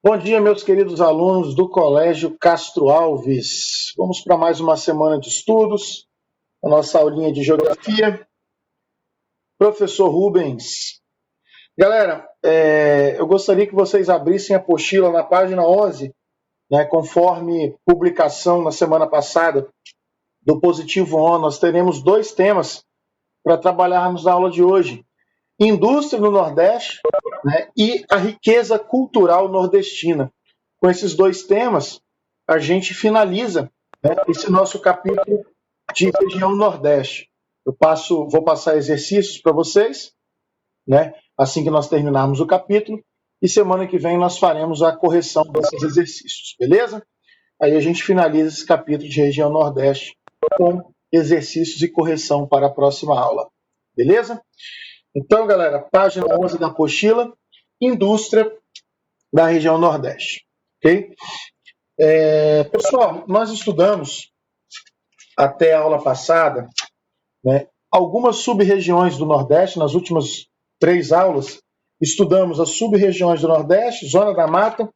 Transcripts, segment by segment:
Bom dia, meus queridos alunos do Colégio Castro Alves. Vamos para mais uma semana de estudos, a nossa aulinha de Geografia. Professor Rubens. Galera, eu gostaria que vocês abrissem a apostila na página 11, conforme publicação na semana passada do Positivo 1. Nós teremos dois temas para trabalharmos na aula de hoje. Indústria no Nordeste, e a riqueza cultural nordestina. Com esses dois temas, a gente finaliza esse nosso capítulo de região Nordeste. Vou passar exercícios para vocês, assim que nós terminarmos o capítulo, e semana que vem nós faremos a correção desses exercícios, beleza? Aí a gente finaliza esse capítulo de região Nordeste com exercícios e correção para a próxima aula, beleza? Então, galera, página 11 da apostila, indústria da região Nordeste. Ok? Pessoal, nós estudamos até a aula passada algumas sub-regiões do Nordeste. Nas últimas 3 aulas, estudamos as sub-regiões do Nordeste, Zona da Mata,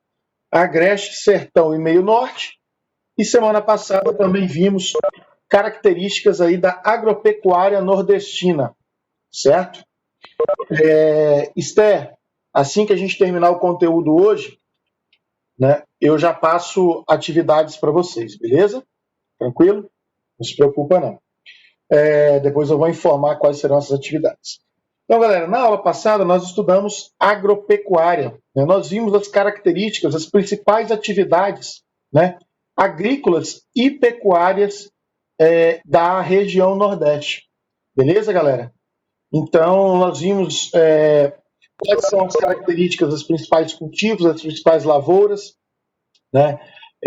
Agreste, Sertão e Meio Norte. E semana passada também vimos características aí da agropecuária nordestina, certo? Esther, assim que a gente terminar o conteúdo hoje, eu já passo atividades para vocês, beleza? Tranquilo? Não se preocupa, não. Depois eu vou informar quais serão essas atividades. Então, galera, na aula passada nós estudamos agropecuária. Nós vimos as características, as principais atividades agrícolas e pecuárias da região Nordeste. Beleza, galera? Então, nós vimos quais são as características dos principais cultivos, das principais lavouras,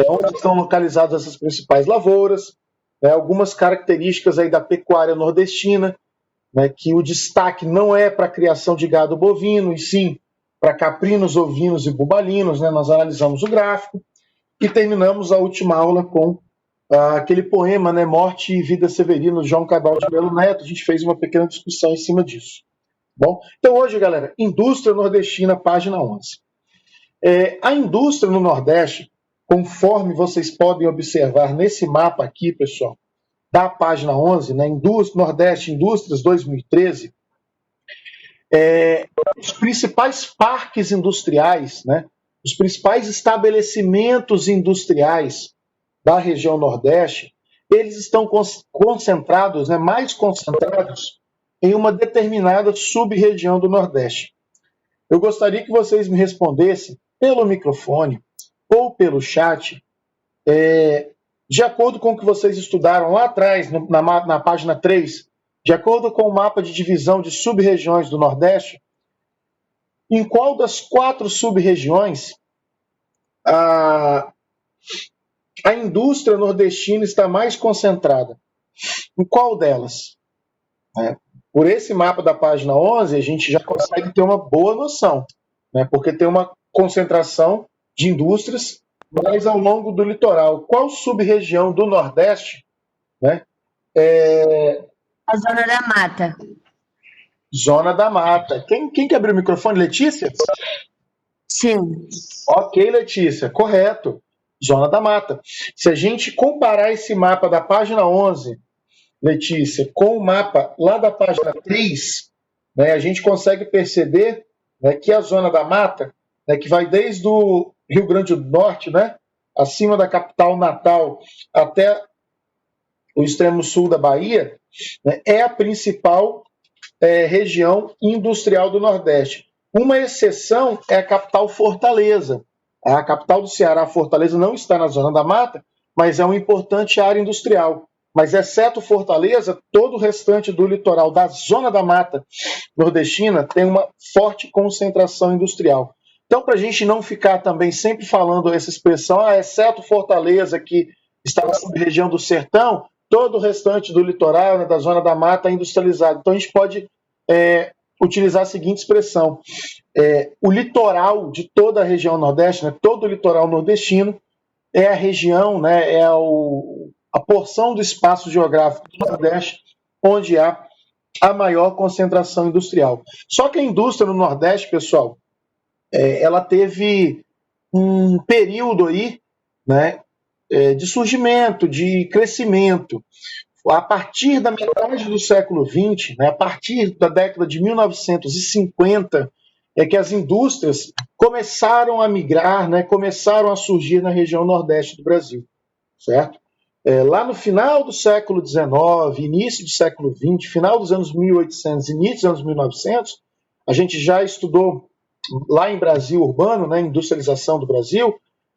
onde estão localizadas essas principais lavouras, algumas características aí da pecuária nordestina, que o destaque não é para a criação de gado bovino, e sim para caprinos, ovinos e bubalinos. Nós analisamos o gráfico e terminamos a última aula com aquele poema, Morte e Vida Severino, João Cabral de Melo Neto. A gente fez uma pequena discussão em cima disso. Bom, então hoje, galera, indústria nordestina, página 11. A indústria no Nordeste, conforme vocês podem observar nesse mapa aqui, pessoal, da página 11, Nordeste Indústrias 2013, os principais parques industriais, os principais estabelecimentos industriais da região Nordeste, eles estão concentrados, mais concentrados em uma determinada sub-região do Nordeste. Eu gostaria que vocês me respondessem pelo microfone ou pelo chat, de acordo com o que vocês estudaram lá atrás, na página 3, de acordo com o mapa de divisão de sub-regiões do Nordeste, em qual das 4 sub-regiões a indústria nordestina está mais concentrada? Em qual delas? Por esse mapa da página 11, a gente já consegue ter uma boa noção, porque tem uma concentração de indústrias mais ao longo do litoral. Qual sub-região do Nordeste? A Zona da Mata. Zona da Mata. Quem que abriu o microfone? Letícia? Sim. Ok, Letícia, correto. Zona da Mata. Se a gente comparar esse mapa da página 11, Letícia, com o mapa lá da página 3, a gente consegue perceber que a Zona da Mata, que vai desde o Rio Grande do Norte, acima da capital Natal, até o extremo sul da Bahia, é a principal região industrial do Nordeste. Uma exceção é a capital Fortaleza. A capital do Ceará, Fortaleza, não está na Zona da Mata, mas é uma importante área industrial. Mas, exceto Fortaleza, todo o restante do litoral da Zona da Mata nordestina tem uma forte concentração industrial. Então, para a gente não ficar também sempre falando essa expressão, exceto Fortaleza, que está na sub-região do Sertão, todo o restante do litoral, da Zona da Mata, é industrializado. Então, a gente pode utilizar a seguinte expressão: o litoral de toda a região Nordeste, todo o litoral nordestino, é a região, a porção do espaço geográfico do Nordeste onde há a maior concentração industrial. Só que a indústria no Nordeste, pessoal, ela teve um período aí, né, de surgimento, de crescimento. A partir da metade do século XX, né, a partir da década de 1950, é que as indústrias começaram a migrar, né, começaram a surgir na região nordeste do Brasil, certo? Lá no final do século XIX, início do século XX, final dos anos 1800, início dos anos 1900, a gente já estudou lá em Brasil urbano, né, industrialização do Brasil,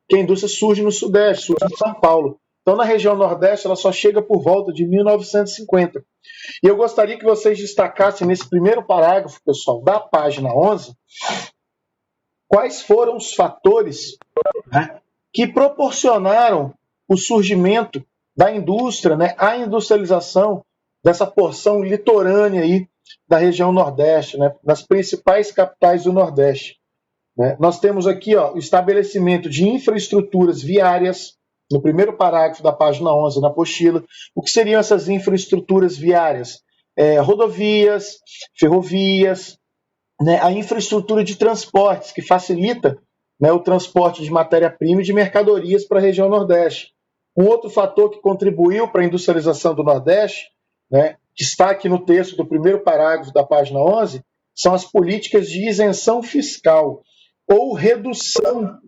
que a indústria surge no Sudeste, surge em São Paulo. Então, na região Nordeste, ela só chega por volta de 1950. E eu gostaria que vocês destacassem nesse primeiro parágrafo, pessoal, da página 11, quais foram os fatores, né, que proporcionaram o surgimento da indústria, né, a industrialização dessa porção litorânea aí da região Nordeste, né, das principais capitais do Nordeste. Né? Nós temos aqui o estabelecimento de infraestruturas viárias, no primeiro parágrafo da página 11 na apostila. O que seriam essas infraestruturas viárias? Rodovias, ferrovias, né, a infraestrutura de transportes, que facilita, né, o transporte de matéria-prima e de mercadorias para a região Nordeste. Um outro fator que contribuiu para a industrialização do Nordeste, né, que está aqui no texto do primeiro parágrafo da página 11, são as políticas de isenção fiscal ou redução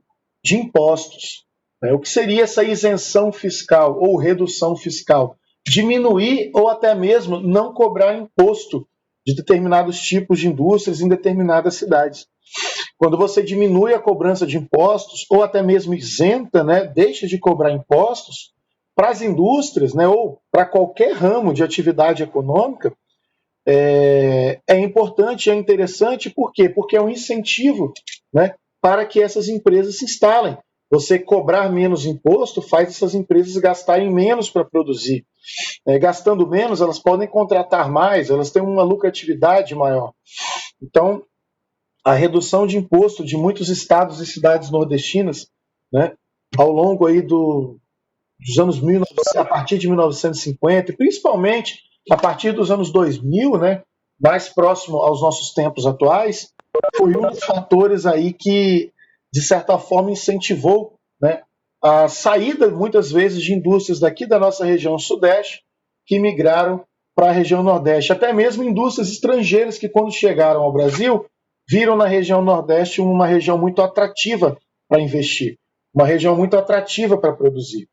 de impostos. O que seria essa isenção fiscal ou redução fiscal? Diminuir ou até mesmo não cobrar imposto de determinados tipos de indústrias em determinadas cidades. Quando você diminui a cobrança de impostos, ou até mesmo isenta, né, deixa de cobrar impostos, para as indústrias, né, ou para qualquer ramo de atividade econômica, é importante, é interessante, por quê? Porque é um incentivo, né, para que essas empresas se instalem. Você cobrar menos imposto faz essas empresas gastarem menos para produzir. Gastando menos, elas podem contratar mais, elas têm uma lucratividade maior. Então, a redução de imposto de muitos estados e cidades nordestinas, né, ao longo aí dos anos 1900, a partir de 1950, e principalmente a partir dos anos 2000, né, mais próximo aos nossos tempos atuais, foi um dos fatores aí que, de certa forma, incentivou, né, a saída, muitas vezes, de indústrias daqui da nossa região Sudeste, que migraram para a região Nordeste. Até mesmo indústrias estrangeiras que, quando chegaram ao Brasil, viram na região Nordeste uma região muito atrativa para investir, uma região muito atrativa para produzir.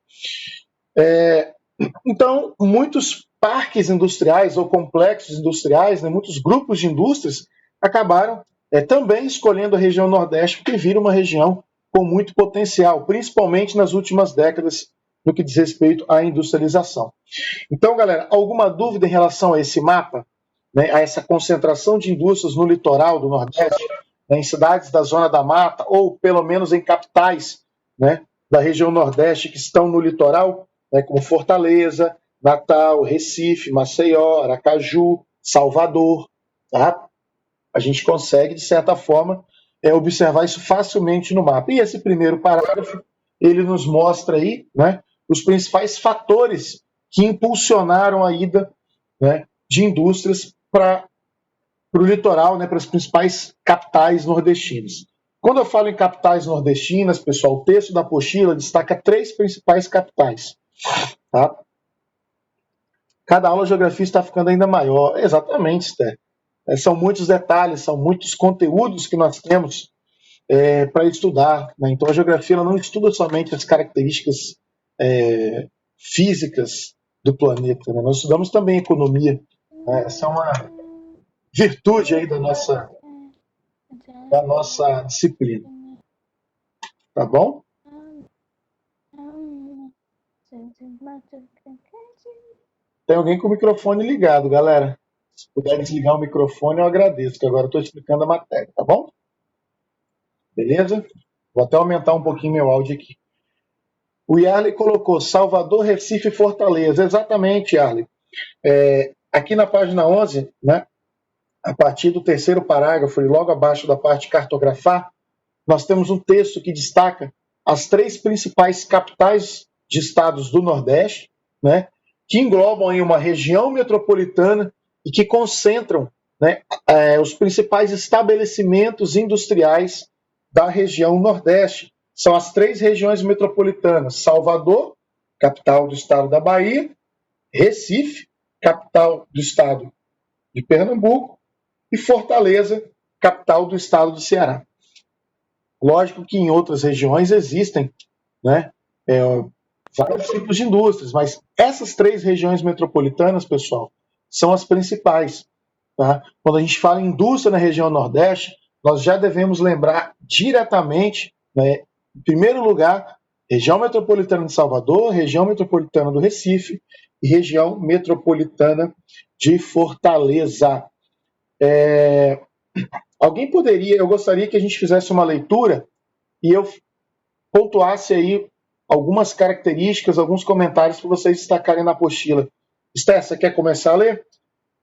Então, muitos parques industriais ou complexos industriais, né, muitos grupos de indústrias acabaram também escolhendo a região Nordeste porque viram uma região com muito potencial, principalmente nas últimas décadas no que diz respeito à industrialização. Então, galera, alguma dúvida em relação a esse mapa, né, a essa concentração de indústrias no litoral do Nordeste, né, em cidades da Zona da Mata, ou pelo menos em capitais, né, da região Nordeste que estão no litoral, né, como Fortaleza, Natal, Recife, Maceió, Aracaju, Salvador, tá? A gente consegue, de certa forma, observar isso facilmente no mapa. E esse primeiro parágrafo, ele nos mostra aí, né, os principais fatores que impulsionaram a ida, né, de indústrias para o litoral, né, para as principais capitais nordestinas. Quando eu falo em capitais nordestinas, pessoal, o texto da apostila destaca 3 principais capitais. Tá? Cada aula de geografia está ficando ainda maior. Exatamente, Esther. São muitos detalhes, são muitos conteúdos que nós temos para estudar. Né? Então, a geografia ela não estuda somente as características físicas do planeta. Né? Nós estudamos também economia. Né? Essa é uma virtude aí da nossa disciplina. Tá bom? Tem alguém com o microfone ligado, galera. Se puder desligar o microfone, eu agradeço, que agora eu estou explicando a matéria, tá bom? Beleza? Vou até aumentar um pouquinho meu áudio aqui. O Yarley colocou Salvador, Recife e Fortaleza. Exatamente, Yarley. Aqui na página 11, né, a partir do terceiro parágrafo e logo abaixo da parte cartografar, nós temos um texto que destaca as 3 principais capitais de estados do Nordeste, né, que englobam aí uma região metropolitana e que concentram, né, os principais estabelecimentos industriais da região Nordeste. são as 3 regiões metropolitanas: Salvador, capital do estado da Bahia; Recife, capital do estado de Pernambuco; e Fortaleza, capital do estado do Ceará. Lógico que em outras regiões existem, né, vários tipos de indústrias, mas essas 3 regiões metropolitanas, pessoal, são as principais. Tá? Quando a gente fala em indústria na região Nordeste, nós já devemos lembrar diretamente, né, em primeiro lugar, região metropolitana de Salvador, região metropolitana do Recife e região metropolitana de Fortaleza. Eu gostaria que a gente fizesse uma leitura e eu pontuasse aí algumas características, alguns comentários para vocês destacarem na apostila. Esther, você quer começar a ler?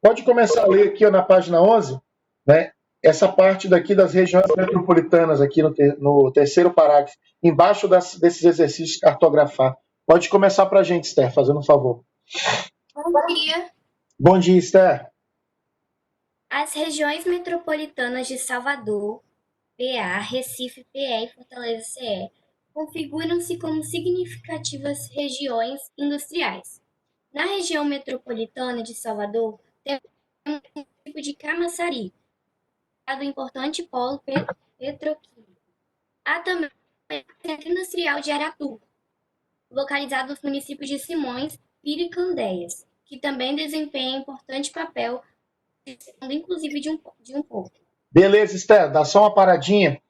Pode começar a ler aqui, ó, na página 11, né? Essa parte daqui das regiões metropolitanas, aqui no terceiro parágrafo, embaixo desses exercícios de cartografar. Pode começar para a gente, Esther, fazendo um favor. Bom dia. Bom dia, Esther. As regiões metropolitanas de Salvador, PA, Recife, PE e Fortaleza, CE, configuram-se como significativas regiões industriais. Na região metropolitana de Salvador, temos o município de Camaçari, um importante polo petroquímico. Há também o Centro Industrial de Aratu, localizado no município de Simões, Filho e Candeias, que também desempenha importante papel, inclusive de um porto. Beleza, Esther, dá só uma paradinha.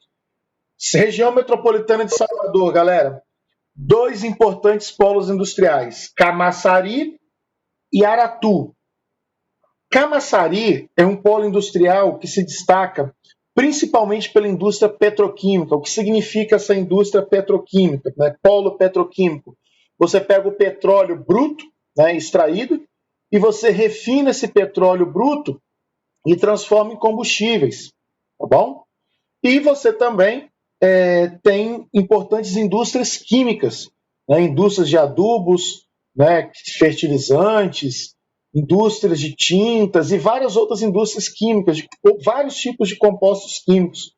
Região metropolitana de Salvador, galera. 2 importantes polos industriais, Camaçari e Aratu. Camaçari é um polo industrial que se destaca principalmente pela indústria petroquímica. O que significa essa indústria petroquímica, né? Polo petroquímico. Você pega o petróleo bruto, né, extraído, e você refina esse petróleo bruto e transforma em combustíveis, tá bom? E você também tem importantes indústrias químicas, né, indústrias de adubos, né, fertilizantes, indústrias de tintas e várias outras indústrias químicas, vários tipos de compostos químicos.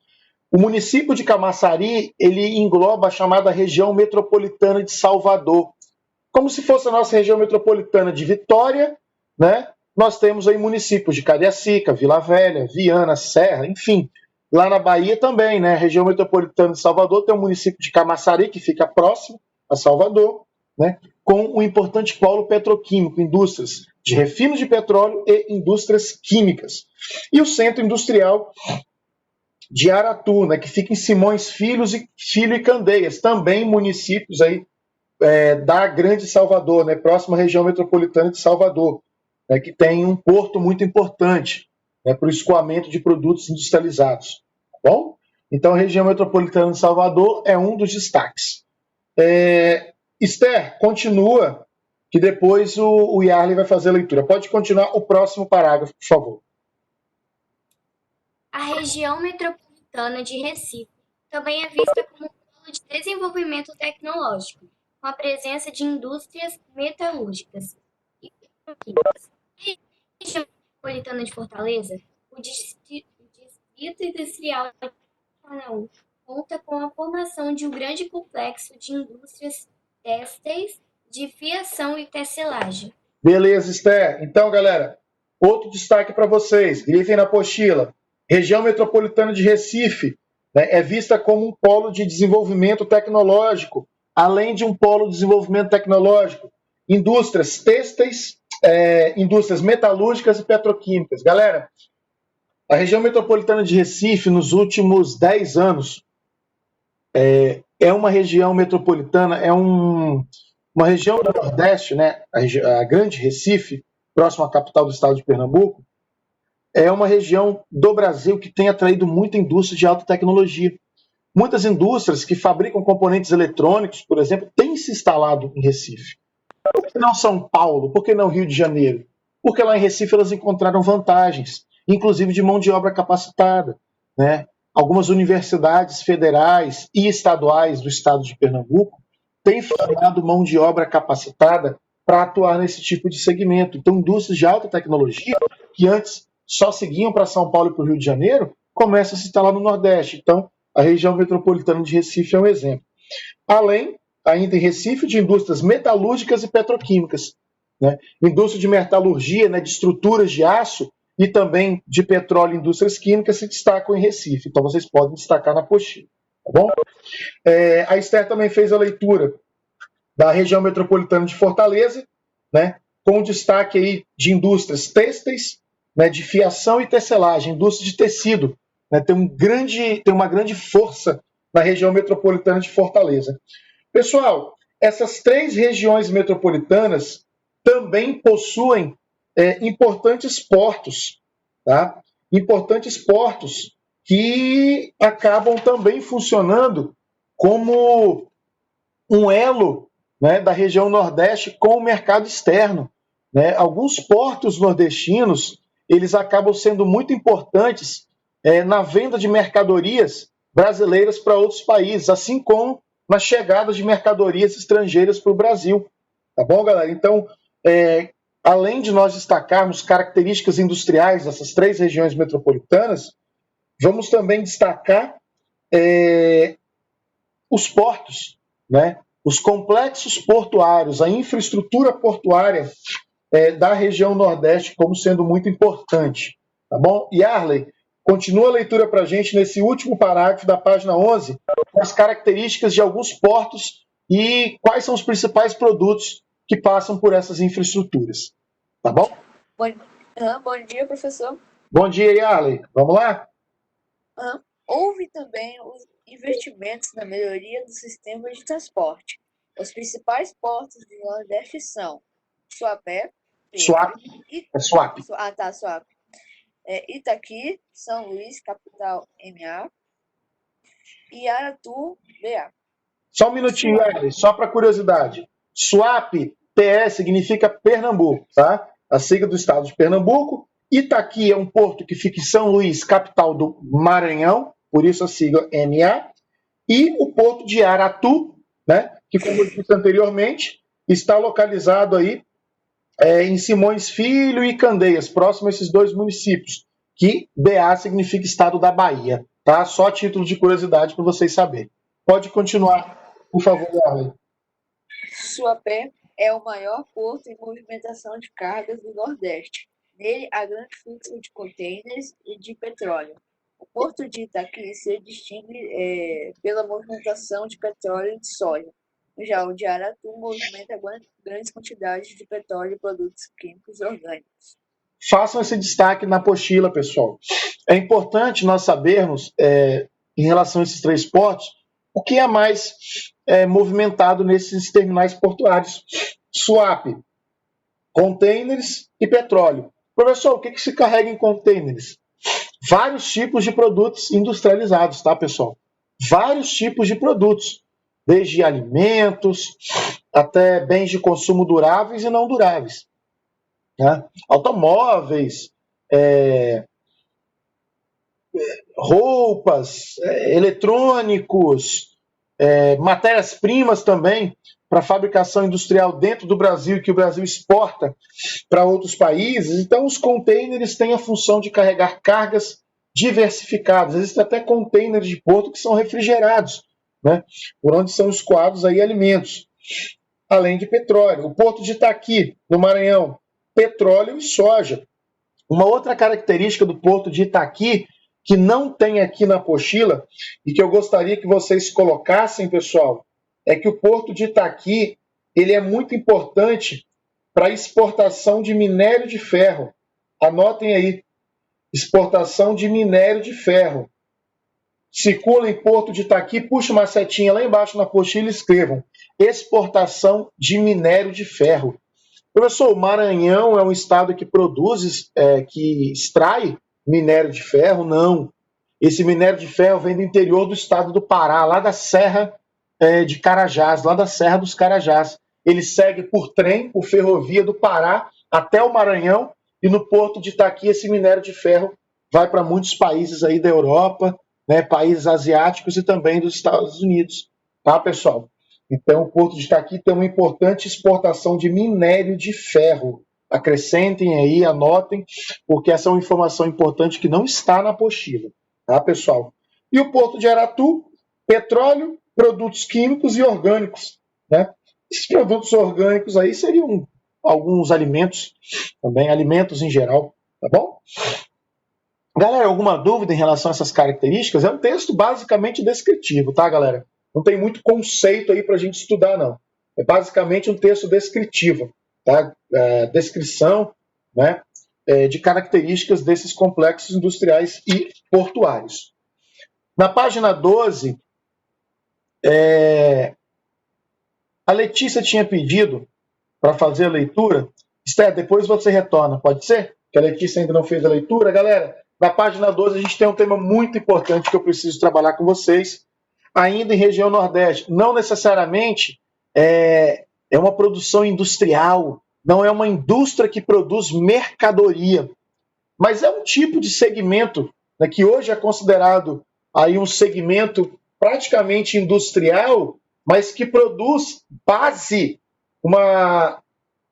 O município de Camaçari, ele engloba a chamada região metropolitana de Salvador. Como se fosse a nossa região metropolitana de Vitória, né? Nós temos aí municípios de Cariacica, Vila Velha, Viana, Serra, enfim. Lá na Bahia também, né? A região metropolitana de Salvador tem o município de Camaçari, que fica próximo a Salvador, né? Com um importante polo petroquímico, indústrias de refino de petróleo e indústrias químicas. E o centro industrial de Aratu, né? Que fica em Simões Filho e Candeias, também municípios aí da Grande Salvador, né? Próxima região metropolitana de Salvador, né? Que tem um porto muito importante, né? Para o escoamento de produtos industrializados. Tá bom? Então, a região metropolitana de Salvador é um dos destaques. Esther, continua, que depois o Yarley vai fazer a leitura. Pode continuar o próximo parágrafo, por favor. A região metropolitana de Recife também é vista como um polo de desenvolvimento tecnológico, com a presença de indústrias metalúrgicas e petroquímicas. A região metropolitana de Fortaleza, o Distrito Industrial de Paranaú, conta com a formação de um grande complexo de indústrias têxteis, de fiação e tecelagem. Beleza, Esther. Então, galera, outro destaque para vocês. Grifem na apostila. Região metropolitana de Recife, né, é vista como um polo de desenvolvimento tecnológico, além de um polo de desenvolvimento tecnológico, indústrias têxteis, indústrias metalúrgicas e petroquímicas. Galera, a região metropolitana de Recife, nos últimos 10 anos, é uma região metropolitana, uma região do Nordeste, né, a Grande Recife, próximo à capital do estado de Pernambuco, é uma região do Brasil que tem atraído muita indústria de alta tecnologia. Muitas indústrias que fabricam componentes eletrônicos, por exemplo, têm se instalado em Recife. Por que não São Paulo? Por que não Rio de Janeiro? Porque lá em Recife elas encontraram vantagens, inclusive de mão de obra capacitada, né? Algumas universidades federais e estaduais do estado de Pernambuco têm formado mão de obra capacitada para atuar nesse tipo de segmento. Então, indústrias de alta tecnologia, que antes só seguiam para São Paulo e para o Rio de Janeiro, começam a se instalar no Nordeste. Então, a região metropolitana de Recife é um exemplo. Além, ainda em Recife, de indústrias metalúrgicas e petroquímicas, né? Indústria de metalurgia, né, de estruturas de aço e também de petróleo e indústrias químicas se destacam em Recife. Então, vocês podem destacar na apostila, tá bom? A Esther também fez a leitura da região metropolitana de Fortaleza, né, com destaque aí de indústrias têxteis, né, de fiação e tecelagem, indústria de tecido, né, tem uma grande força na região metropolitana de Fortaleza. Pessoal, essas 3 regiões metropolitanas também possuem importantes portos, tá? Importantes portos que acabam também funcionando como um elo, né, da região Nordeste com o mercado externo, né? Alguns portos nordestinos eles acabam sendo muito importantes na venda de mercadorias brasileiras para outros países, assim como na chegada de mercadorias estrangeiras para o Brasil. Tá bom, galera? Então, além de nós destacarmos características industriais dessas 3 regiões metropolitanas, vamos também destacar os portos, né? Os complexos portuários, a infraestrutura portuária da região Nordeste como sendo muito importante. Tá bom? E Arley, continua a leitura para a gente nesse último parágrafo da página 11, com as características de alguns portos e quais são os principais produtos que passam por essas infraestruturas. Tá bom? Bom dia, professor. Bom dia, Arley. Vamos lá? Houve também os investimentos na melhoria do sistema de transporte. Os principais portos do Nordeste são Suape, Itaqui, São Luís, capital, MA, e Aratu, BA. Só um minutinho, Arley, só para curiosidade. Suape, PE, significa Pernambuco, tá? A sigla do estado de Pernambuco. Itaqui é um porto que fica em São Luís, capital do Maranhão, por isso a sigla MA. E o porto de Aratu, né, que, como eu disse anteriormente, está localizado aí em Simões Filho e Candeias, próximo a esses 2 municípios, que BA significa estado da Bahia, tá? Só título de curiosidade para vocês saberem. Pode continuar, por favor, Arley. Suape é o maior porto em movimentação de cargas do Nordeste. Nele há grande fluxo de contêineres e de petróleo. O porto de Itaqui se distingue pela movimentação de petróleo e de soja. Já o de Aratu movimenta grandes quantidades de petróleo e produtos químicos orgânicos. Façam esse destaque na apostila, pessoal. É importante nós sabermos, em relação a esses 3 portos, o que é mais movimentado nesses terminais portuários. Suape, contêineres e petróleo. Professor, o que se carrega em contêineres? Vários tipos de produtos industrializados, tá, pessoal? Vários tipos de produtos, desde alimentos até bens de consumo duráveis e não duráveis, né? Automóveis, roupas, eletrônicos, matérias-primas também para fabricação industrial dentro do Brasil, que o Brasil exporta para outros países. Então, os contêineres têm a função de carregar cargas diversificadas. Existem até contêineres de porto que são refrigerados, né, por onde são escoados aí alimentos, além de petróleo. O porto de Itaqui, no Maranhão, petróleo e soja. Uma outra característica do porto de Itaqui, que não tem aqui na apostila, e que eu gostaria que vocês colocassem, pessoal, é que o porto de Itaqui ele é muito importante para a exportação de minério de ferro. Anotem aí, exportação de minério de ferro. Circula em Porto de Itaqui, puxa uma setinha lá embaixo na apostila e escrevam: exportação de minério de ferro. Professor, o Maranhão é um estado que produz, que extrai minério de ferro? Não. Esse minério de ferro vem do interior do estado do Pará, lá da Serra de Carajás, lá da Serra dos Carajás. Ele segue por trem, por ferrovia do Pará até o Maranhão, e no Porto de Itaqui esse minério de ferro vai para muitos países aí da Europa, né, países asiáticos e também dos Estados Unidos, tá, pessoal? Então, o Porto de Itaqui tem uma importante exportação de minério de ferro. Acrescentem aí, anotem, porque essa é uma informação importante que não está na apostila, tá, pessoal? E o Porto de Aratu, petróleo produtos químicos e orgânicos, né? Esses produtos orgânicos aí seriam alguns alimentos, também alimentos em geral, tá bom? Galera, alguma dúvida em relação a essas características? É um texto basicamente descritivo, tá, galera? Não tem muito conceito aí para a gente estudar, não. É basicamente um texto descritivo, tá? Descrição, né, de características desses complexos industriais e portuários. Na página 12, a Letícia tinha pedido para fazer a leitura. Esther, depois você retorna, pode ser? Que a Letícia ainda não fez a leitura. Galera, na página 12 a gente tem um tema muito importante que eu preciso trabalhar com vocês, ainda em região Nordeste. Não necessariamente é uma produção industrial, não é uma indústria que produz mercadoria, mas é um tipo de segmento, né, que hoje é considerado aí um segmento praticamente industrial, mas que produz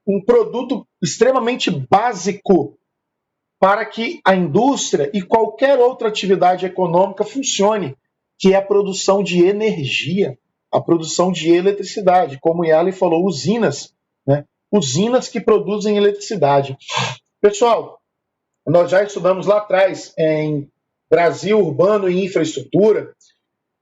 um produto extremamente básico para que a indústria e qualquer outra atividade econômica funcione, que é a produção de energia, a produção de eletricidade, como Yali falou, usinas, né? Usinas que produzem eletricidade. Pessoal, nós já estudamos lá atrás, em Brasil Urbano e Infraestrutura,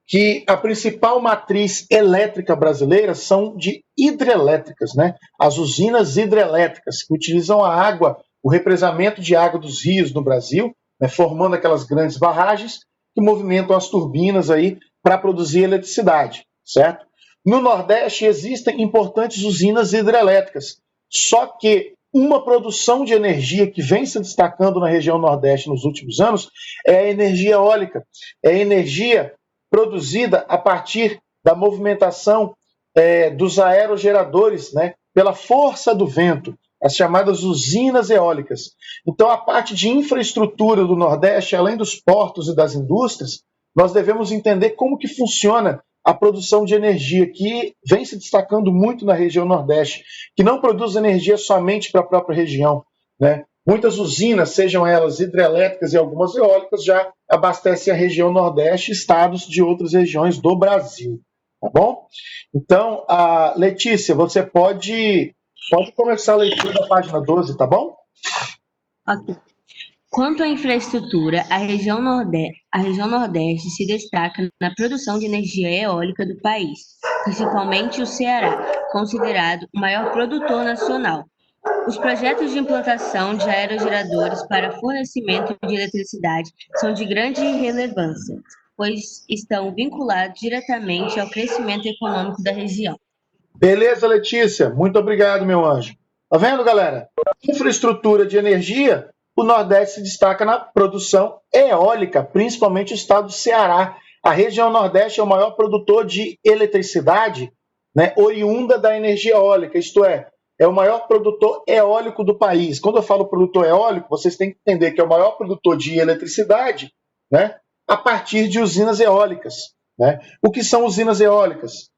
que a principal matriz elétrica brasileira são de hidrelétricas, né? As usinas hidrelétricas, que utilizam a água, o represamento de água dos rios no Brasil, né, formando aquelas grandes barragens que movimentam as turbinas aí para produzir eletricidade, certo? No Nordeste existem importantes usinas hidrelétricas, só que uma produção de energia que vem se destacando na região Nordeste nos últimos anos é a energia eólica, é a energia produzida a partir da movimentação dos aerogeradores, né, pela força do vento, as chamadas usinas eólicas. Então, a parte de infraestrutura do Nordeste, além dos portos e das indústrias, nós devemos entender como que funciona a produção de energia, que vem se destacando muito na região Nordeste, que não produz energia somente para a própria região, né? Muitas usinas, sejam elas hidrelétricas e algumas eólicas, já abastecem a região Nordeste e estados de outras regiões do Brasil, tá bom? Então, Letícia, você pode começar a leitura da página 12, tá bom? Ok. Quanto à infraestrutura, a região Nordeste se destaca na produção de energia eólica do país, principalmente o Ceará, considerado o maior produtor nacional. Os projetos de implantação de aerogeradores para fornecimento de eletricidade são de grande relevância, pois estão vinculados diretamente ao crescimento econômico da região. Beleza, Letícia? Muito obrigado, meu anjo. Tá vendo, galera? Infraestrutura de energia, o Nordeste se destaca na produção eólica, principalmente o estado do Ceará. A região Nordeste é o maior produtor de eletricidade, né, oriunda da energia eólica, isto é o maior produtor eólico do país. Quando eu falo produtor eólico, vocês têm que entender que é o maior produtor de eletricidade, né, a partir de usinas eólicas, né? O que são usinas eólicas?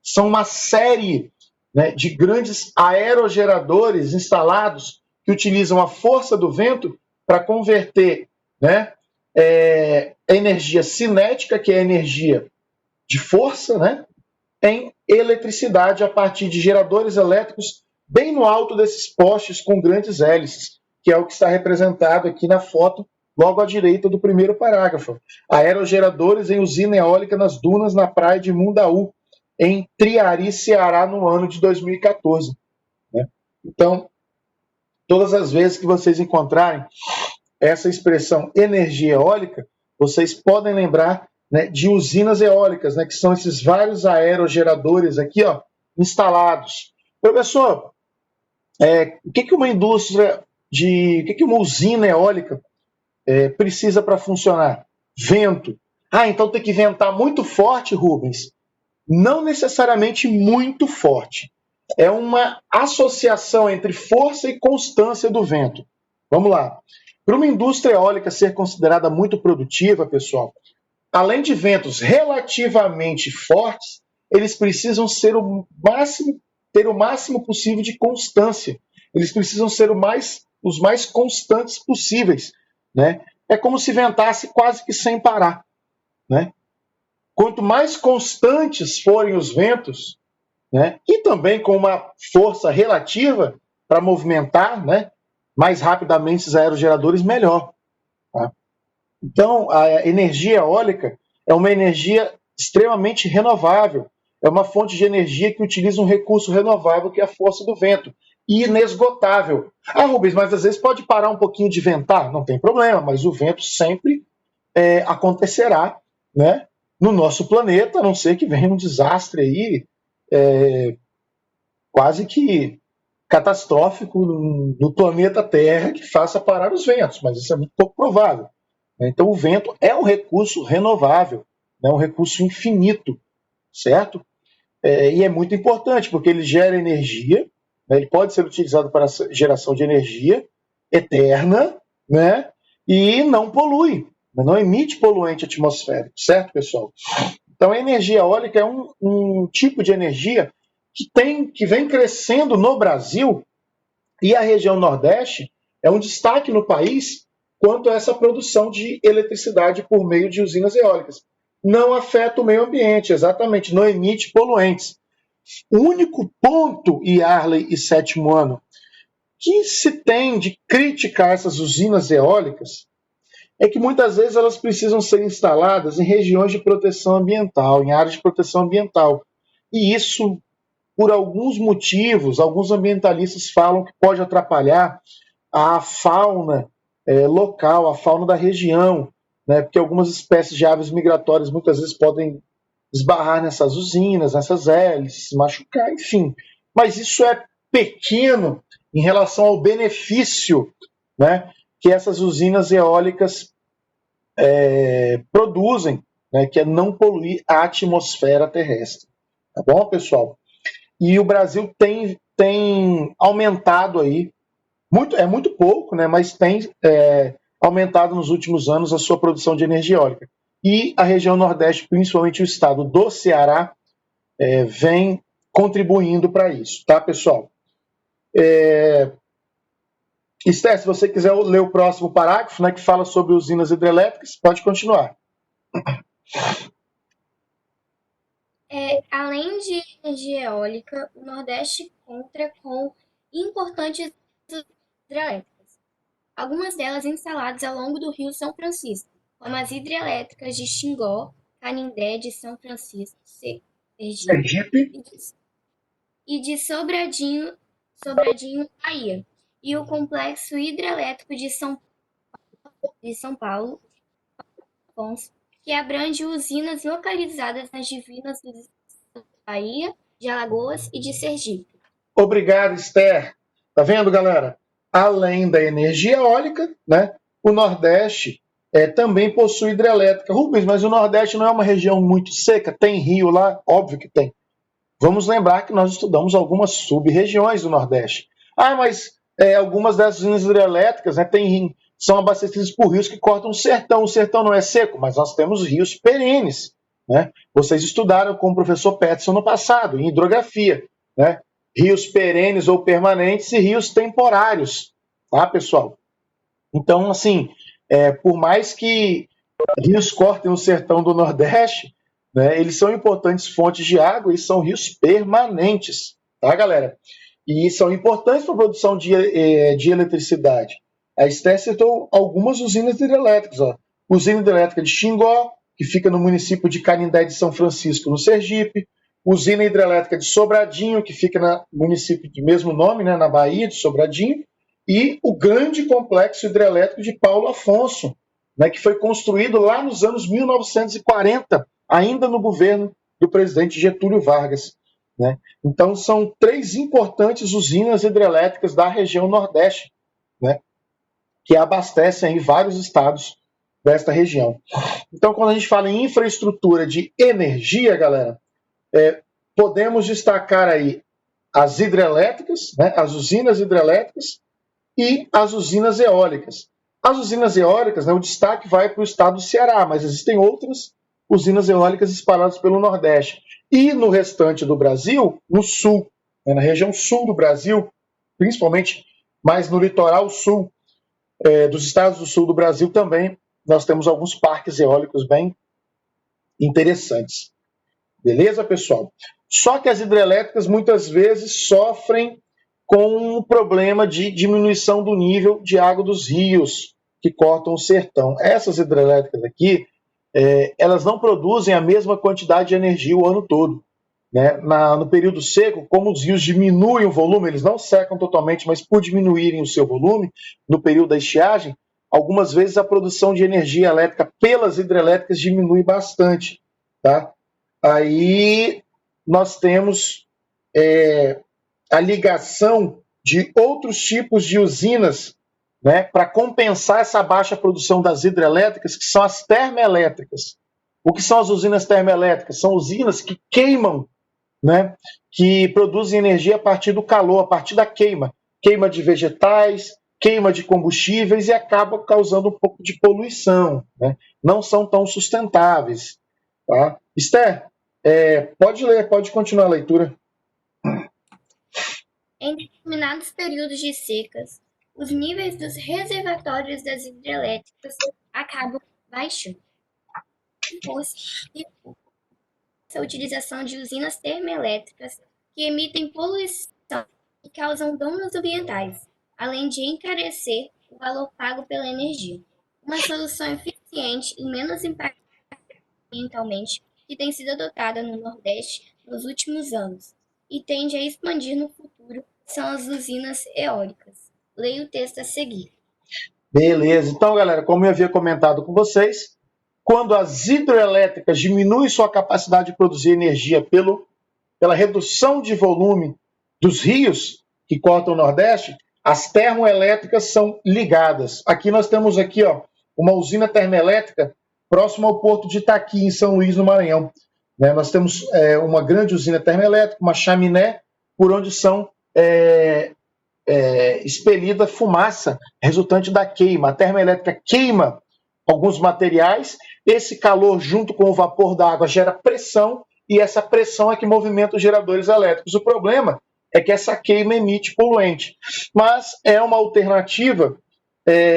São uma série, né, de grandes aerogeradores instalados que utilizam a força do vento para converter, né, a energia cinética, que é a energia de força, né, em eletricidade a partir de geradores elétricos bem no alto desses postes com grandes hélices, que é o que está representado aqui na foto, logo à direita do primeiro parágrafo. Aerogeradores em usina eólica nas dunas na praia de Mundaú, em Triari, Ceará, no ano de 2014. Né? Então, todas as vezes que vocês encontrarem essa expressão energia eólica, vocês podem lembrar, né, de usinas eólicas, né, que são esses vários aerogeradores aqui, ó, instalados. Professor, o que uma indústria o que uma usina eólica precisa para funcionar? Vento. Então tem que ventar muito forte, Rubens? Não necessariamente muito forte. É uma associação entre força e constância do vento. Vamos lá. Para uma indústria eólica ser considerada muito produtiva, pessoal, além de ventos relativamente fortes, eles precisam ter o máximo possível de constância. Eles precisam ser os mais constantes possíveis, né? É como se ventasse quase que sem parar, né? quanto mais constantes forem os ventos, né, e também com uma força relativa para movimentar, né, mais rapidamente os aerogeradores, melhor. Tá? Então, a energia eólica é uma energia extremamente renovável, é uma fonte de energia que utiliza um recurso renovável, que é a força do vento, inesgotável. Ah, Rubens, mas às vezes pode parar um pouquinho de ventar? Não tem problema, mas o vento sempre acontecerá, né, no nosso planeta, a não ser que venha um desastre aí, quase que catastrófico no planeta Terra que faça parar os ventos, mas isso é muito pouco provável. Então o vento é um recurso renovável, né, um recurso infinito, certo? E é muito importante, porque ele gera energia, né, ele pode ser utilizado para a geração de energia eterna, né, e não polui, não emite poluente atmosférico, certo, pessoal? Então a energia eólica é um tipo de energia que vem crescendo no Brasil, e a região Nordeste é um destaque no país quanto a essa produção de eletricidade por meio de usinas eólicas. Não afeta o meio ambiente, exatamente, não emite poluentes. O único ponto, Yarley e sétimo ano, que se tem de criticar essas usinas eólicas é que muitas vezes elas precisam ser instaladas em regiões de proteção ambiental, em áreas de proteção ambiental. E isso, por alguns motivos, alguns ambientalistas falam que pode atrapalhar a fauna local, a fauna da região, né? Porque algumas espécies de aves migratórias muitas vezes podem esbarrar nessas usinas, nessas hélices, se machucar, enfim. Mas isso é pequeno em relação ao benefício, né, que essas usinas eólicas produzem, né, que é não poluir a atmosfera terrestre. Tá bom, pessoal? E o Brasil tem aumentado aí, muito pouco, né, mas tem aumentado nos últimos anos a sua produção de energia eólica. E a região Nordeste, principalmente o estado do Ceará, vem contribuindo para isso, tá, pessoal? Esther, se você quiser ler o próximo parágrafo, né, que fala sobre usinas hidrelétricas, pode continuar. Além de energia eólica, o Nordeste conta com importantes hidrelétricas, algumas delas instaladas ao longo do Rio São Francisco, como as hidrelétricas de Xingó, Canindé de São Francisco, Sergipe, e de Sobradinho, Bahia, e o Complexo Hidrelétrico de São Paulo, que abrange usinas localizadas nas divinas de Bahia, de Alagoas e de Sergipe. Obrigado, Esther. Tá vendo, galera? Além da energia eólica, né, o Nordeste também possui hidrelétrica. Rubens, mas o Nordeste não é uma região muito seca? Tem rio lá? Óbvio que tem. Vamos lembrar que nós estudamos algumas sub-regiões do Nordeste. Ah, mas algumas dessas usinas hidrelétricas, né, são abastecidas por rios que cortam o sertão. O sertão não é seco, mas nós temos rios perenes. Né? Vocês estudaram com o professor Peterson no passado, em hidrografia. Né? Rios perenes ou permanentes e rios temporários. Tá, pessoal? Então, assim, por mais que rios cortem o sertão do Nordeste, né, eles são importantes fontes de água e são rios permanentes. Tá, galera? E são importantes para a produção de eletricidade. A Esther citou algumas usinas hidrelétricas. Ó. Usina hidrelétrica de Xingó, que fica no município de Canindé de São Francisco, no Sergipe. Usina hidrelétrica de Sobradinho, que fica no município de mesmo nome, né, na Bahia, de Sobradinho. E o grande complexo hidrelétrico de Paulo Afonso, né, que foi construído lá nos anos 1940, ainda no governo do presidente Getúlio Vargas. Né? Então, são 3 importantes usinas hidrelétricas da região Nordeste, né, que abastecem aí vários estados desta região. Então, quando a gente fala em infraestrutura de energia, galera, podemos destacar aí as hidrelétricas, né, as usinas hidrelétricas e as usinas eólicas. As usinas eólicas, né, o destaque vai para o estado do Ceará, mas existem outras usinas eólicas espalhadas pelo Nordeste. E no restante do Brasil, no sul, né, na região sul do Brasil, principalmente mais no litoral sul dos estados do sul do Brasil também, nós temos alguns parques eólicos bem interessantes. Beleza, pessoal? Só que as hidrelétricas muitas vezes sofrem com um problema de diminuição do nível de água dos rios que cortam o sertão. Essas hidrelétricas aqui, elas não produzem a mesma quantidade de energia o ano todo. Né? No período seco, como os rios diminuem o volume, eles não secam totalmente, mas por diminuírem o seu volume, no período da estiagem, algumas vezes a produção de energia elétrica pelas hidrelétricas diminui bastante. Tá? Aí nós temos a ligação de outros tipos de usinas, né, para compensar essa baixa produção das hidrelétricas, que são as termoelétricas. O que são as usinas termoelétricas? São usinas que queimam, né, que produzem energia a partir do calor, a partir da queima. Queima de vegetais, queima de combustíveis e acaba causando um pouco de poluição. Né? Não são tão sustentáveis. Tá? Esther, pode ler, pode continuar a leitura. Em determinados períodos de secas, os níveis dos reservatórios das hidrelétricas acabam baixando. Se fosse a utilização de usinas termoelétricas que emitem poluição e causam danos ambientais, além de encarecer o valor pago pela energia. Uma solução eficiente e menos impactante ambientalmente que tem sido adotada no Nordeste nos últimos anos e tende a expandir no futuro são as usinas eólicas. Leia o texto a seguir. Beleza. Então, galera, como eu havia comentado com vocês, quando as hidrelétricas diminuem sua capacidade de produzir energia pela redução de volume dos rios que cortam o Nordeste, as termoelétricas são ligadas. Aqui nós temos uma usina termoelétrica próxima ao porto de Itaqui, em São Luís, no Maranhão. Nós temos uma grande usina termoelétrica, uma chaminé, por onde são expelida fumaça resultante da queima. A termoelétrica queima alguns materiais, esse calor junto com o vapor da água gera pressão e essa pressão é que movimenta os geradores elétricos. O problema é que essa queima emite poluente, mas é uma alternativa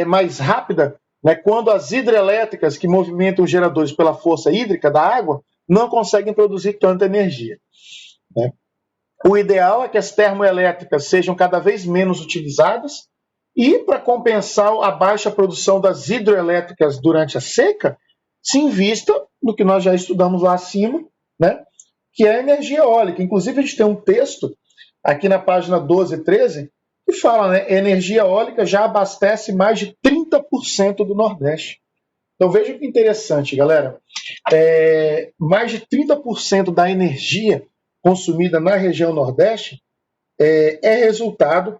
mais rápida, né, quando as hidrelétricas que movimentam os geradores pela força hídrica da água não conseguem produzir tanta energia. Né? O ideal é que as termoelétricas sejam cada vez menos utilizadas e, para compensar a baixa produção das hidroelétricas durante a seca, se invista no que nós já estudamos lá acima, né, que é a energia eólica. Inclusive, a gente tem um texto aqui na página 12 e 13 que fala, né, energia eólica já abastece mais de 30% do Nordeste. Então, veja que interessante, galera. Mais de 30% da energia consumida na região Nordeste é resultado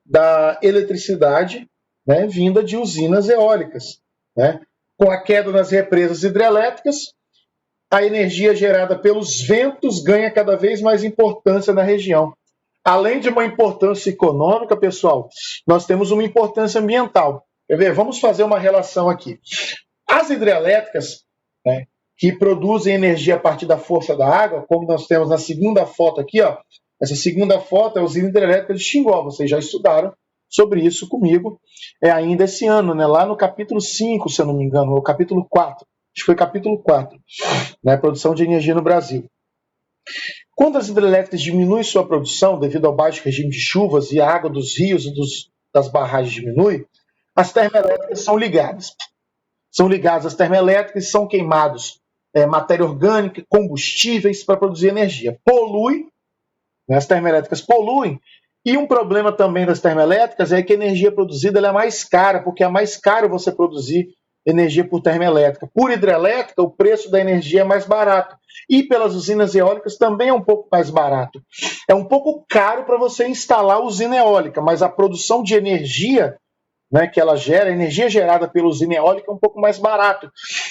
da eletricidade, né, vinda de usinas eólicas. Né? Com a queda nas represas hidrelétricas, a energia gerada pelos ventos ganha cada vez mais importância na região. Além de uma importância econômica, pessoal, nós temos uma importância ambiental. Quer ver? Vamos fazer uma relação aqui. As hidrelétricas, né, que produzem energia a partir da força da água, como nós temos na segunda foto aqui, ó, essa segunda foto é a usina hidrelétrica de Xingó. Vocês já estudaram sobre isso comigo ainda esse ano, né, lá no capítulo 5, se eu não me engano, ou capítulo 4. Acho que foi capítulo 4, né, produção de energia no Brasil. Quando as hidrelétricas diminuem sua produção devido ao baixo regime de chuvas e a água dos rios e das barragens diminui, as termoelétricas são ligadas. São ligadas às termoelétricas e são queimados matéria orgânica, combustíveis para produzir energia. Polui, né, as termoelétricas poluem, e um problema também das termoelétricas é que a energia produzida ela é mais cara, porque é mais caro você produzir energia por termoelétrica. Por hidrelétrica, o preço da energia é mais barato. E pelas usinas eólicas também é um pouco mais barato. É um pouco caro para você instalar a usina eólica, mas a produção de energia, né, que ela gera, a energia gerada pela usina eólica é um pouco mais barato.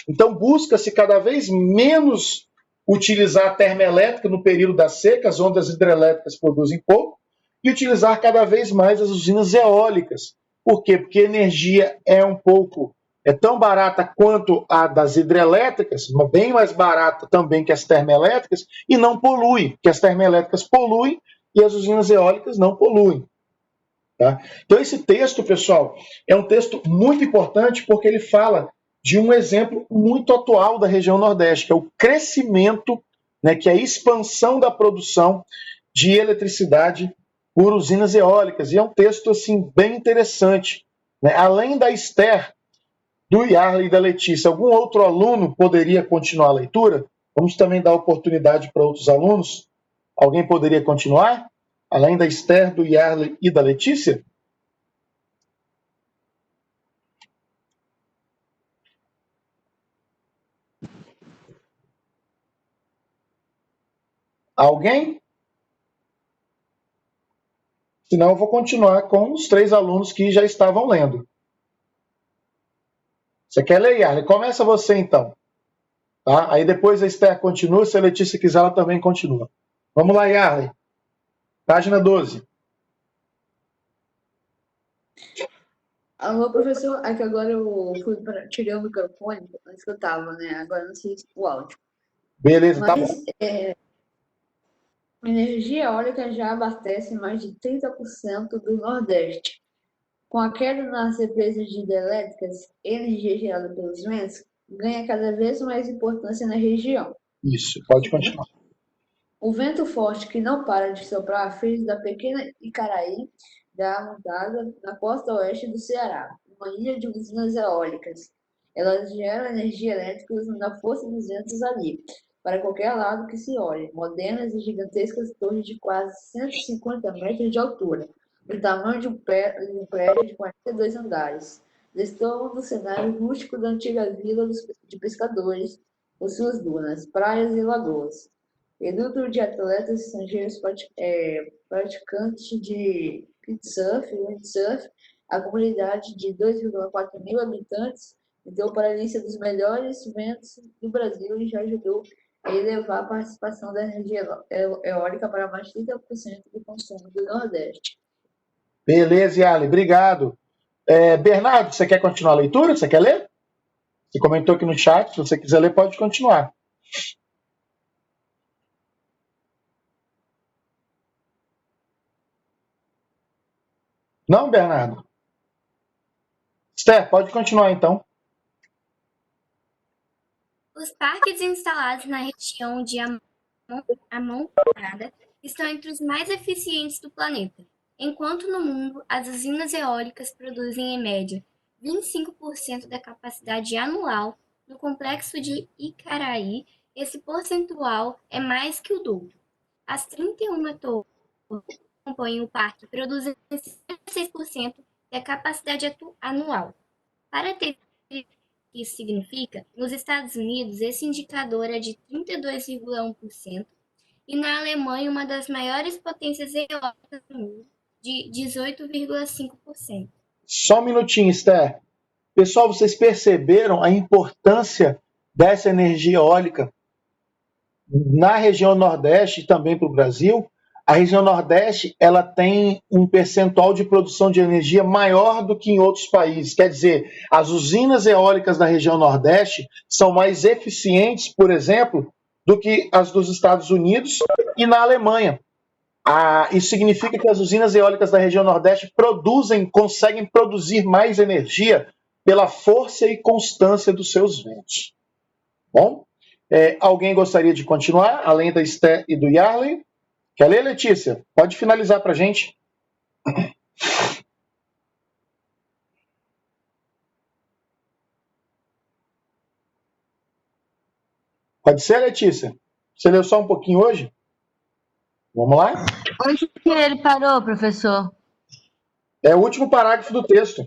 Então busca-se cada vez menos utilizar a termoelétrica no período das secas, onde as hidrelétricas produzem pouco, e utilizar cada vez mais as usinas eólicas. Por quê? Porque a energia é tão barata quanto a das hidrelétricas, bem mais barata também que as termoelétricas, e não polui, porque as termoelétricas poluem e as usinas eólicas não poluem. Tá? Então esse texto, pessoal, é um texto muito importante porque ele fala de um exemplo muito atual da região Nordeste, que é o crescimento, né, que é a expansão da produção de eletricidade por usinas eólicas. E é um texto assim bem interessante. Né? Além da Esther, do Yarley e da Letícia, algum outro aluno poderia continuar a leitura? Vamos também dar oportunidade para outros alunos. Alguém poderia continuar? Além da Esther, do Yarley e da Letícia? Alguém? Senão eu vou continuar com os 3 alunos que já estavam lendo. Você quer ler, Yarley? Começa você, então. Tá? Aí depois a Esther continua, se a Letícia quiser, ela também continua. Vamos lá, Yarley. Página 12. Alô, professor. É que agora eu tirei o microfone, antes que eu tava, né? Agora não sei o áudio. Beleza, tá bom. Mas a energia eólica já abastece mais de 30% do Nordeste. Com a queda nas represas de hidrelétricas, energia gerada pelos ventos ganha cada vez mais importância na região. Isso, pode continuar. O vento forte que não para de soprar fez da pequena Icaraí da montada na costa oeste do Ceará, uma ilha de usinas eólicas. Elas geram energia elétrica usando a força dos ventos ali, para qualquer lado que se olhe, modernas e gigantescas torres de quase 150 metros de altura, do tamanho de um prédio de 42 andares. Destoam do cenário rústico da antiga vila de pescadores, com suas dunas, praias e lagoas. Eduto de atletas estrangeiros praticantes de kitesurf e windsurf, a comunidade de 2,4 mil habitantes deu para a lista dos melhores ventos do Brasil e já ajudou a elevar a participação da energia eólica para mais de 30% do consumo do Nordeste. Beleza, Yarley, obrigado. Bernardo, você quer continuar a leitura? Você quer ler? Você comentou aqui no chat, se você quiser ler, pode continuar. Não, Bernardo? Esther, pode continuar então. Os parques instalados na região de Amontada estão entre os mais eficientes do planeta. Enquanto no mundo, as usinas eólicas produzem, em média, 25% da capacidade anual, no complexo de Icaraí, esse percentual é mais que o dobro. As 31 torres que compõem o parque produzem 56% da capacidade anual. Para ter que isso significa, nos Estados Unidos, esse indicador é de 32,1% e na Alemanha, uma das maiores potências eólicas do mundo, de 18,5%. Só um minutinho, Esther. Pessoal, vocês perceberam a importância dessa energia eólica na região Nordeste e também para o Brasil? A região Nordeste ela tem um percentual de produção de energia maior do que em outros países. Quer dizer, as usinas eólicas da região Nordeste são mais eficientes, por exemplo, do que as dos Estados Unidos e na Alemanha. Isso significa que as usinas eólicas da região Nordeste conseguem produzir mais energia pela força e constância dos seus ventos. Bom, alguém gostaria de continuar, além da Esther e do Yarley? Quer ler, Letícia? Pode finalizar para a gente. Pode ser, Letícia? Você leu só um pouquinho hoje? Vamos lá? Onde que ele parou, professor? É o último parágrafo do texto.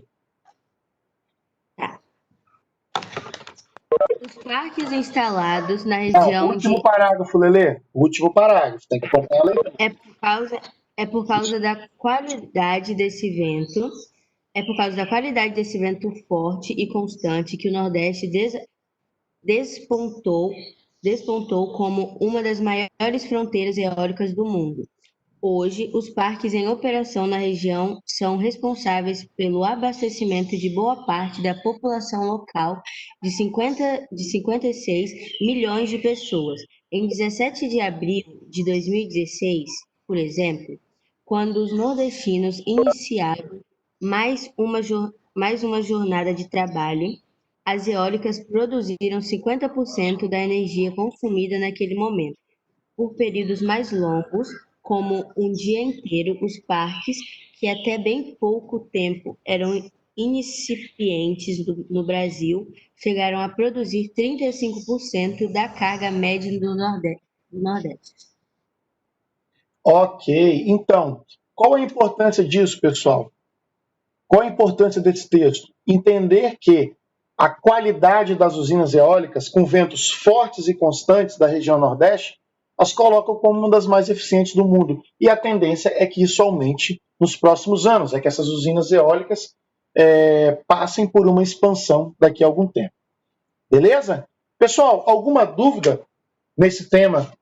Os parques instalados na Não, região o último parágrafo, Lelê. O último parágrafo. Tem que acompanhar a leitura. É por causa da qualidade desse vento. É por causa da qualidade desse vento forte e constante que o Nordeste despontou como uma das maiores fronteiras eólicas do mundo. Hoje, os parques em operação na região são responsáveis pelo abastecimento de boa parte da população local de 56 milhões de pessoas. Em 17 de abril de 2016, por exemplo, quando os nordestinos iniciaram mais uma jornada de trabalho as eólicas produziram 50% da energia consumida naquele momento. Por períodos mais longos, como um dia inteiro, os parques, que até bem pouco tempo eram incipientes no Brasil, chegaram a produzir 35% da carga média do Nordeste. Ok, então, qual a importância disso, pessoal? Qual a importância desse texto? Entender que a qualidade das usinas eólicas, com ventos fortes e constantes da região Nordeste, as colocam como uma das mais eficientes do mundo. E a tendência é que isso aumente nos próximos anos, é que essas usinas eólicas passem por uma expansão daqui a algum tempo. Beleza? Pessoal, alguma dúvida nesse tema,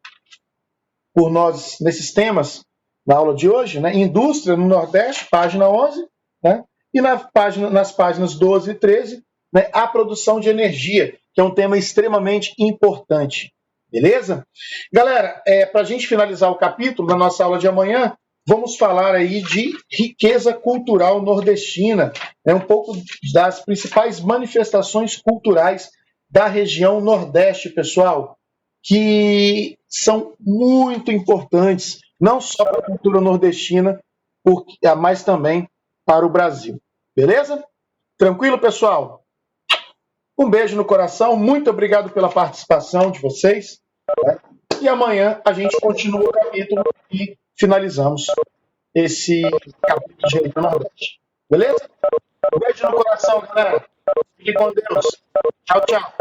por nós, nesses temas na aula de hoje? Né? Indústria no Nordeste, página 11, né? E nas páginas 12 e 13, né, a produção de energia, que é um tema extremamente importante. Beleza? Galera, para a gente finalizar o capítulo, na nossa aula de amanhã, vamos falar aí de riqueza cultural nordestina, né, um pouco das principais manifestações culturais da região Nordeste, pessoal, que são muito importantes, não só para a cultura nordestina, mas também para o Brasil. Beleza? Tranquilo, pessoal? Um beijo no coração, muito obrigado pela participação de vocês. Né? E amanhã a gente continua o capítulo e finalizamos esse capítulo de Região Nordeste. Beleza? Um beijo no coração, galera. Fique com Deus. Tchau, tchau.